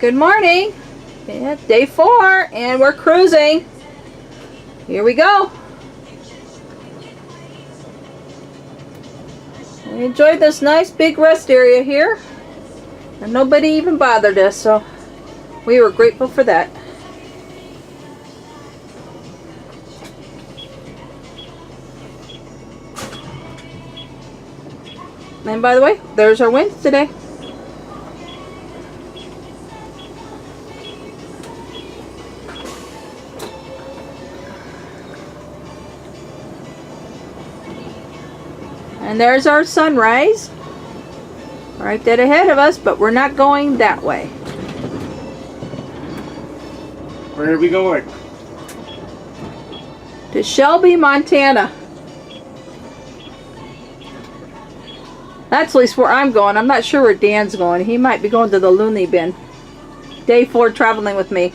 Good morning. Yeah, day 4 and we're cruising. Here we go. We enjoyed this nice big rest area here and nobody even bothered us, so we were grateful for that. And by the way, there's our winds today. And there's our sunrise. Right dead ahead of us, but we're not going that way. Where are we going? To Shelby, Montana. That's at least where I'm going. I'm not sure where Dan's going. He might be going to the loony bin. Day 4 traveling with me.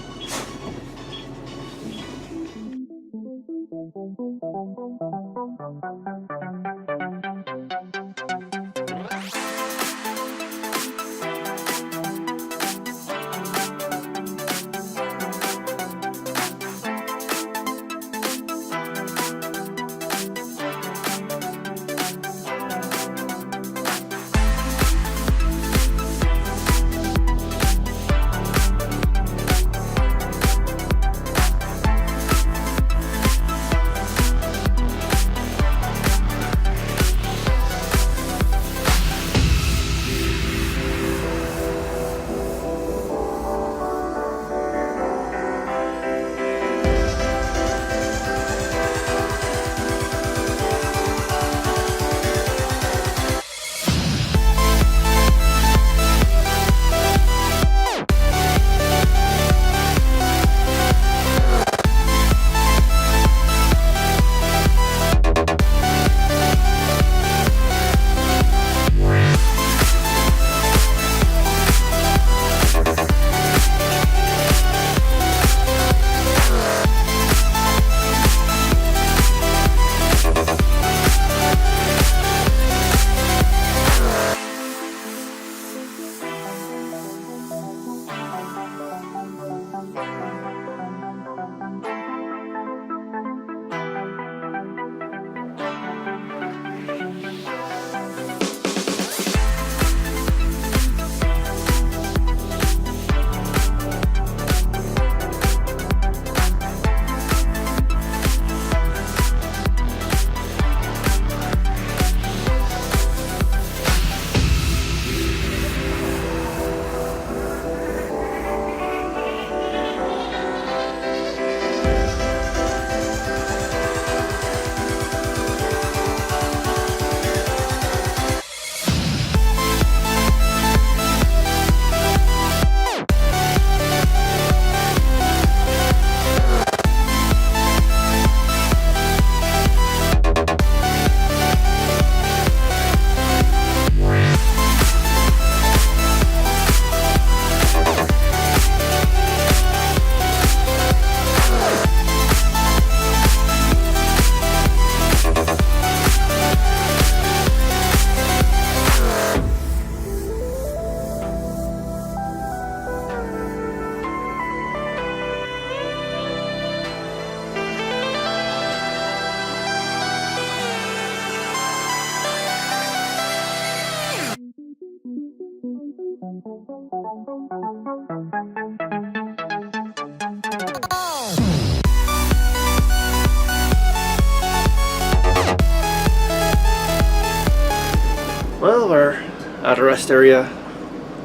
Well, we're at a rest area,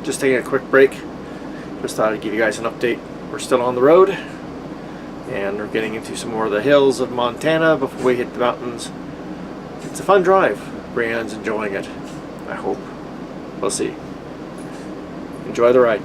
just taking a quick break. Just thought I'd give you guys an update. We're still on the road, and we're getting into some more of the hills of Montana before we hit the mountains. It's a fun drive. Brianne's enjoying it, I hope. We'll see. Enjoy the ride.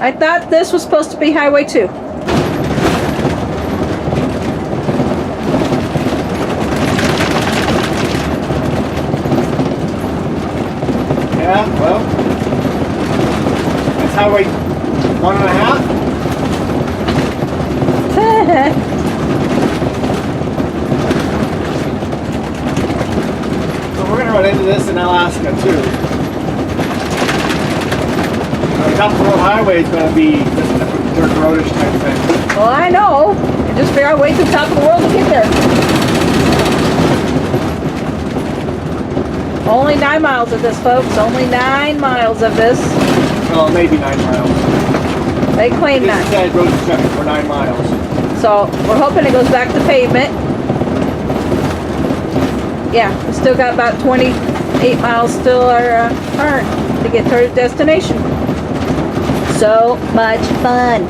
I thought this was supposed to be Highway 2. Yeah, well, it's Highway 1.5. So we're gonna run into this in Alaska too. The top of the road highway is gonna be just a dirt roadish type thing. Well, I know. I just figure I'd wait to the top of the world to get there. Only 9 miles of this, folks. Only 9 miles of this. Well, maybe 9 miles. They claim This that. said road construction for 9 miles. So we're hoping it goes back to pavement. Yeah, we still got about 28 miles still our turn to get to our destination. So much fun.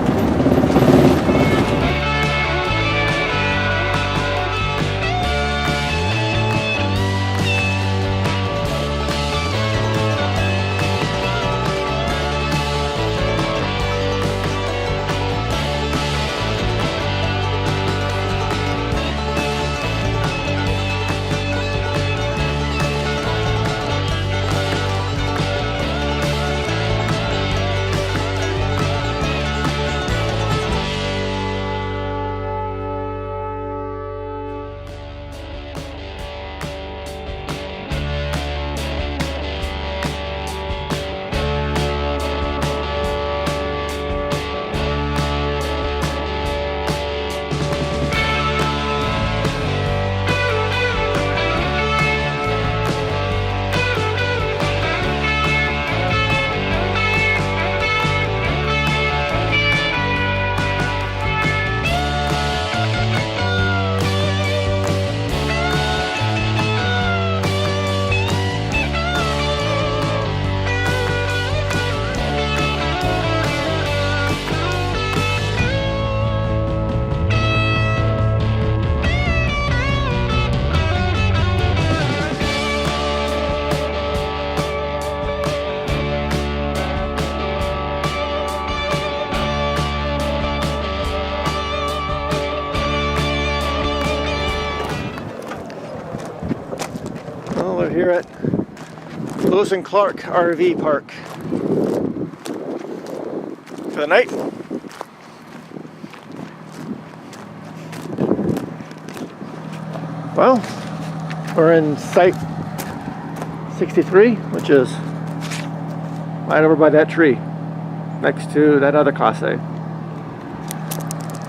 Well, we're here at Lewis and Clark RV Park for the night. Well, we're in Site 63, which is right over by that tree, next to that other Class A.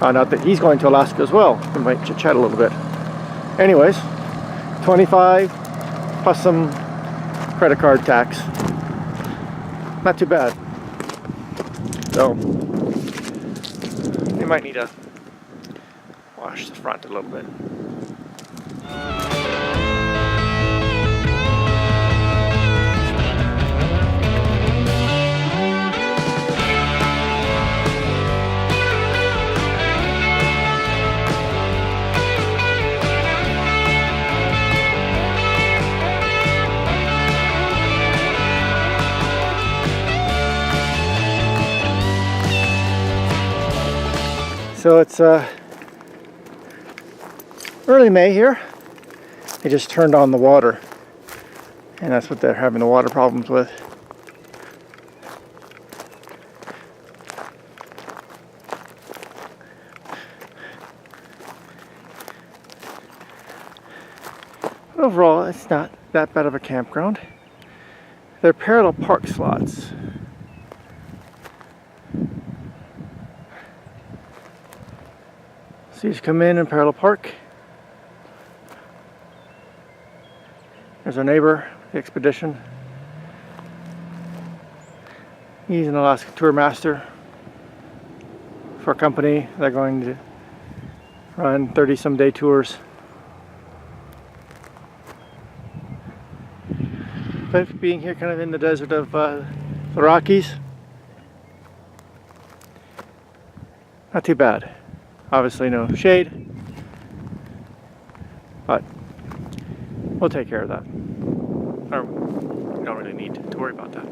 Found out that he's going to Alaska as well. We might chit chat a little bit. Anyways, 25 plus some credit card tax. Not too bad. So, we might need to wash the front a little bit. So it's early May here. They just turned on the water, and that's what they're having the water problems with. Overall, it's not that bad of a campground. They're parallel park slots. So you just come in and parallel park. There's our neighbor, the Expedition. He's an Alaska tour master for a company. They're going to run 30-some day tours. But being here kind of in the desert of the Rockies, not too bad. Obviously no shade, but we'll take care of that. we don't really need to worry about that.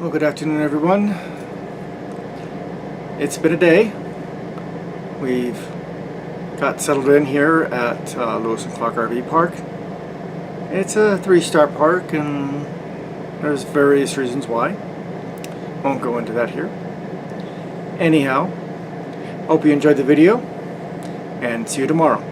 Well, good afternoon, everyone. It's been a day. We've got settled in here at Lewis and Clark RV Park. It's a 3-star park, and there's various reasons why. Won't go into that here. Anyhow, hope you enjoyed the video, and see you tomorrow.